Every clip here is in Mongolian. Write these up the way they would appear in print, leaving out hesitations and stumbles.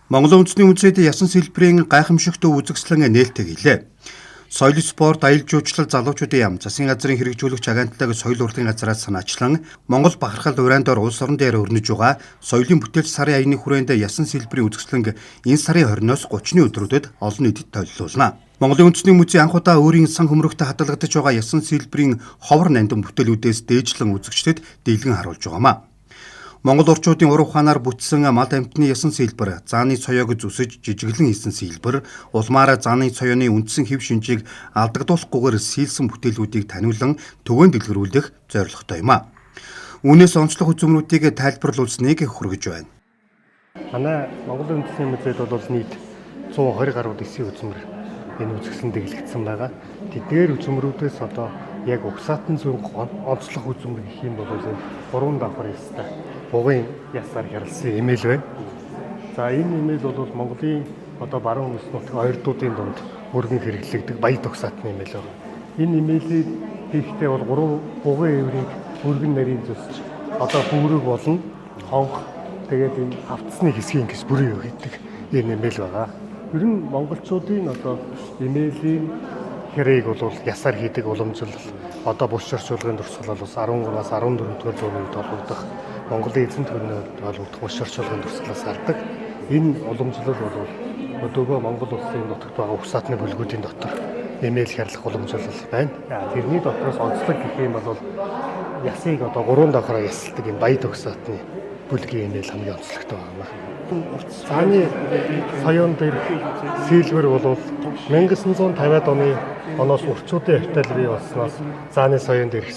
Монголын үндэсний музейд ясан сэлбэрийн гайхамшигт үзэгслэн нээлттэй хийлээ. Соёл спорт, аялал жуулчлал залуучуудын яам, засгийн газрын хэрэгжүүлэгч агентлагийн соёл урлагийн газраас санаачлан Монгол бахархал урайндор улс орон дээр өрнөж байгаа соёлын бүтээлч сарын аяны хүрээнд ясан сэлбэрийн үзэгслэн энэ сарын 20-оос 30-ны өдрүүдэд олон нийтэд толилуулна. Монголын үндэсний музей анх удаа өөрийн сан хөмрөгтөд хадгалагдаж байгаа ясан сэлбэрийн ховор нандин бүтээлүүдээс дээжлэн үзэгчдэд дийлгэн харуулж байгаамаа. Монгол орчуудын уран ухаанаар бүтсэн мал амьтны ясан сэлбэр, зааны соёог зүсэж жижиглэн хийсэн сэлбэр, улмаараа зааны соёоны үндсэн хэв шинжийг алдагдуулахгүйгээр сийлсэн бүтээлүүдийг таниулан төвөнд дэлгэрүүлэх зорилготой юм а. Үүнээс онцлог үзмрүүдийг тайлбарлуулсныг хүргэж байна. Манай Монголын үндэсний музейд бол нийт 120 гаруй эсийн үзмэр энэ үзэсгэлэн дэглэгдсэн байгаа. Тэдгээр үзмрүүдээс одоо яг угсаатан зүүн онцлог үзмэр гэх юм бол энэ 3 давхар ястай бугын ясаар хэрэлсэн эмээл байна. За энэ эмээл бол Монголын одоо баруун улс нутгийн оёрдуудын дунд өргөн хэрэглэгдэх баяд угсаатны эмээл байна. Энэ эмээлийг хийхдээ бол 3 бугын эврийг өргөн нарийн зүсч одоо бүрэг болно, хонх тэгээд энэ автсны хэсгийн гэс бүрийн хийдэг энэ эмээл байгаа. Ер нь монголчуудын одоо эмээлийн хэрэг бол ясаар хийдэг уламжлал одоо бус орчуулгын дурсгал бол 13-аас 14 дугаар зууны үед олгогдох Монголын эзэн төрнөд олгогдох бус орчуулгын дурсгалаас гардаг. Энэ уламжлал бол өдөөгөө Монгол улсын нутагт байгаа угсаатны бүлгүүдийн дотор эмээл хярлах уламжлал байна. Тэрний дотроос онцлог гэх юм бол ясыг одоо 3 давхраа ясалдаг энэ баяд угсаатны бүлгийн эмээл хамгийн онцлогтой байна. Зааны соёон дээр сэлбэр бол 1950-аад оны оноос урчуудын хартал бий болсноос зааны соёон дээрх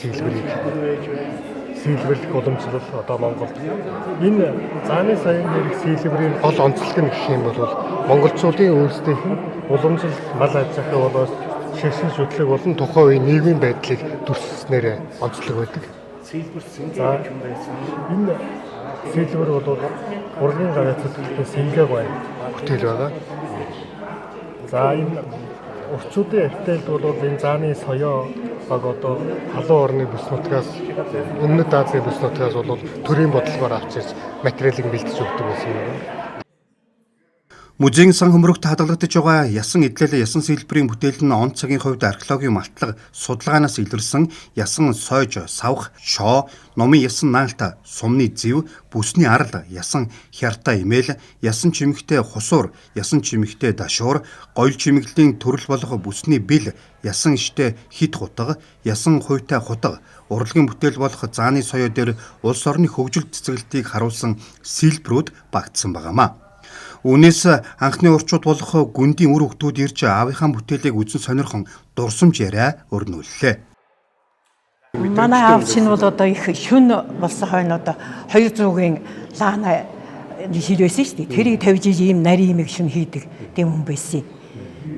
сэлбэрлэх уламжлал одоо Монголд энэ зааны соёон дээрх сэлбэрийн гол онцлог нь гэх юм бол монголчуудын өөрсдийнх нь уламжлал мал аж ахуй болоос шашин шүтлэг болон тухайн үеийн нийгмийн байдлыг дүрслэснээр онцлог байдаг. За энэ сэлбэр бол урлагийн гараацад сэнгэ бай бүтээл байгаа. За энэ урчуудын артелд бол энэ зааны соёо баг одоо халуун орны бүс нутгаас өмнөд Азийн бүс нутгаас бол төрийн бодлогоор авч ирж материалыг бэлдэж өгдөг байсан юм. Музейн сан хөмрөгт хадгалагдаж байгаа ясан эдлэл ясан сэлбэрийн бүтээл нь он цагийн хувьд археологийн малтлаг судалгаанаас илэрсэн ясан сойж, савх, шоо, номын ясан наалта, сумны зэв, бүсний арал, ясан хярта эмээл, ясан чимэгтэй хусуур, ясан чимэгтэй дашуур, гоёл чимэглэлийн төрөл болох бүсний бэл, ясан иштэй хит хутга, ясан хуйтай хутга, урлагийн бүтээл болох зааны соёо дээр улс орны хөгжил цэцгэлтийг харуулсан сэлбэрүүд багтсан байгаамаа. Үүнээс анхны урчууд болох гүндийн үр хөвгтүүд ирж аавынхаа бүтээлийг үзэн сонирхон дурсамж яриа өрнүүллээ. Манай аав чинь бол одоо их шүн болсон хойно одоо 200-ийн лаана ширвэсэн шүү дээ. Тэрийг тавьж ийм нарийн имийг шүн хийдэг тийм хүн байсан.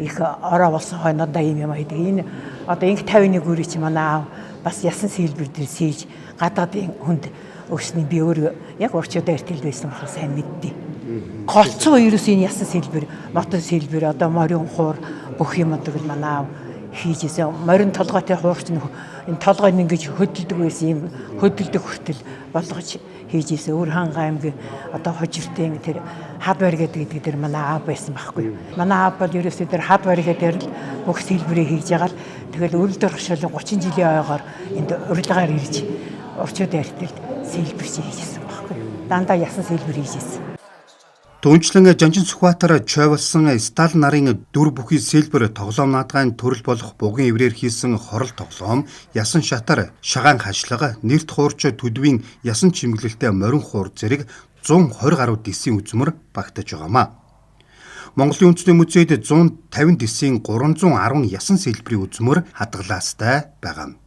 Их ороо болсон хойно одоо ийм юм хийдэг. Энэ одоо инх 51 үрий чи манай аав бас ясан сэлбэр дээр сийж гадаадын хүнд өгсний би өөр яг урчуудаар тэл байсан болохоор сайн мэддэг. Голцоо ерөөс энэ ясан сэлбэр, мотон сэлбэр, одоо морин хуур бүх юмдаг л манай аав хийжсэн. Морин толгойтой хуурч энэ толгойд ингэж хөдөлдөг байсан юм хөдөлдөг хүртэл болгож хийжсэн. Өөр ханга аймгийн одоо хожиртын тэр хад бариад гэдэг дээр манай аав байсан байхгүй. Манай аав бол ерөөсөө тэр хад бариад дээр л бүх сэлбэрээ хийж байгаа л тэгэл өрөлдөр хашаалын 30 жилийн ойгоор энд урилгаар ирж урчууд артэлд сэлбэр хийжсэн байхгүй. Дандаа ясан сэлбэр хийжсэн. Түүнчлэн Жанжин Сүхбаатар чойволсон Сталин нарын дүр бүхий сэлбэр тоглоом наадгайн төрөл болох бугын эврээр хийсэн хорол тоглоом, ясан шатар, шагаан хашлага, нэрт хуурч төдвийн ясан чимэглэлтэй морин хуур зэрэг 120 гаруй дэсийн үзмэр багтаж байгаамаа. Монголын үндэсний музейд 150 дэсийн 310 ясан сэлбэрийн үзмэр хадгалаастай байгаа юм.